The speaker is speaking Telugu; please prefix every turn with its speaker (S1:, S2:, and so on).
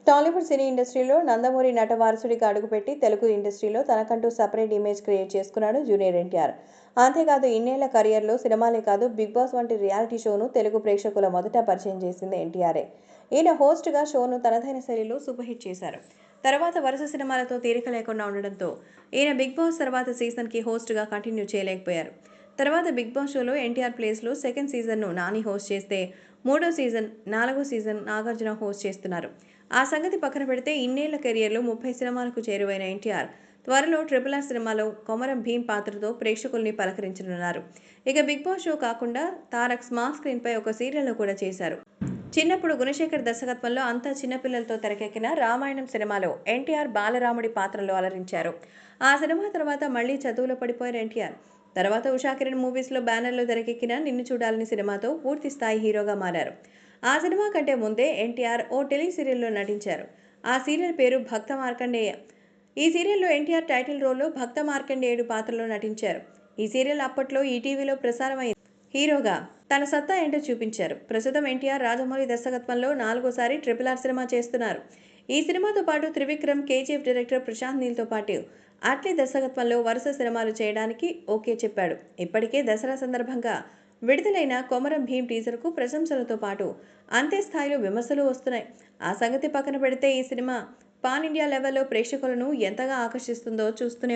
S1: టాలీవుడ్ సినీ ఇండస్ట్రీలో నందమూరి నట వారసుడిగా అడుగుపెట్టి తెలుగు ఇండస్ట్రీలో తనకంటూ సపరేట్ ఇమేజ్ క్రియేట్ చేసుకున్నాడు జూనియర్ ఎన్టీఆర్. అంతేకాదు ఇన్నేళ్ల కెరియర్లో సినిమాలే కాదు బిగ్ బాస్ వంటి రియాలిటీ షోను తెలుగు ప్రేక్షకుల మొదట పరిచయం చేసింది ఎన్టీఆరే. ఈయన హోస్ట్గా షోను తనదైన శైలిలో సూపర్ హిట్ చేశారు. తర్వాత వరుస సినిమాలతో తీరిక లేకుండా ఉండడంతో ఈయన బిగ్ బాస్ తర్వాత సీజన్కి హోస్ట్గా కంటిన్యూ చేయలేకపోయారు. తర్వాత బిగ్ బాస్ షోలో ఎన్టీఆర్ ప్లేస్లో సెకండ్ సీజన్ను నాని హోస్ట్ చేస్తే మూడో సీజన్, నాలుగో సీజన్ నాగార్జున హోస్ట్ చేస్తున్నారు. ఆ సంగతి పక్కన పెడితే ఇన్నేళ్ల కెరియర్లో 30 సినిమాలకు చేరువైన ఎన్టీఆర్ త్వరలో RRR సినిమాలో కొమరం భీమ్ పాత్రతో ప్రేక్షకుల్ని పలకరించనున్నారు. ఇక బిగ్ బాస్ షో కాకుండా తారక్ స్మాల్ స్క్రీన్పై ఒక సీరియల్లో కూడా చేశారు. చిన్నప్పుడు గుణశేఖర్ దర్శకత్వంలో అంతా చిన్నపిల్లలతో తెరకెక్కిన రామాయణం సినిమాలో ఎన్టీఆర్ బాలరాముడి పాత్రలో అలరించారు. ఆ సినిమా తర్వాత మళ్లీ చదువులో పడిపోయిన ఎన్టీఆర్ తర్వాత ఉషా కిరణ్ మూవీస్లో బ్యానర్లో తెరకెక్కిన నిన్ను చూడాలని సినిమాతో పూర్తి స్థాయి హీరోగా మారారు. ఆ సినిమా కంటే ముందే ఎన్టీఆర్ ఓ టెలి సీరియల్లో నటించారు. ఆ సీరియల్ పేరు భక్త మార్కండేయ. ఈ సీరియల్లో ఎన్టీఆర్ టైటిల్ రోల్లో భక్త మార్కండేయుడు పాత్రలో నటించారు. ఈ సీరియల్ అప్పట్లో ఈటీవీలో ప్రసారమైంది. హీరోగా తన సత్తా ఏంటో చూపించారు. ప్రస్తుతం ఎన్టీఆర్ రాజమౌళి దర్శకత్వంలో 4వ సారి RRR సినిమా చేస్తున్నారు. ఈ సినిమాతో పాటు త్రివిక్రమ్, కేజీఎఫ్ డైరెక్టర్ ప్రశాంత్ నీల్తో పాటు అట్లీ దర్శకత్వంలో వరుస సినిమాలు చేయడానికి ఓకే చెప్పాడు. ఇప్పటికే దసరా సందర్భంగా విడుదలైన కొమరం భీమ్ టీజర్కు ప్రశంసలతో పాటు అంతే స్థాయిలో విమర్శలు వస్తున్నాయి. ఆ సంగతి పక్కన పెడితే ఈ సినిమా పాన్ ఇండియా లెవెల్లో ప్రేక్షకులను ఎంతగా ఆకర్షిస్తుందో చూస్తూనే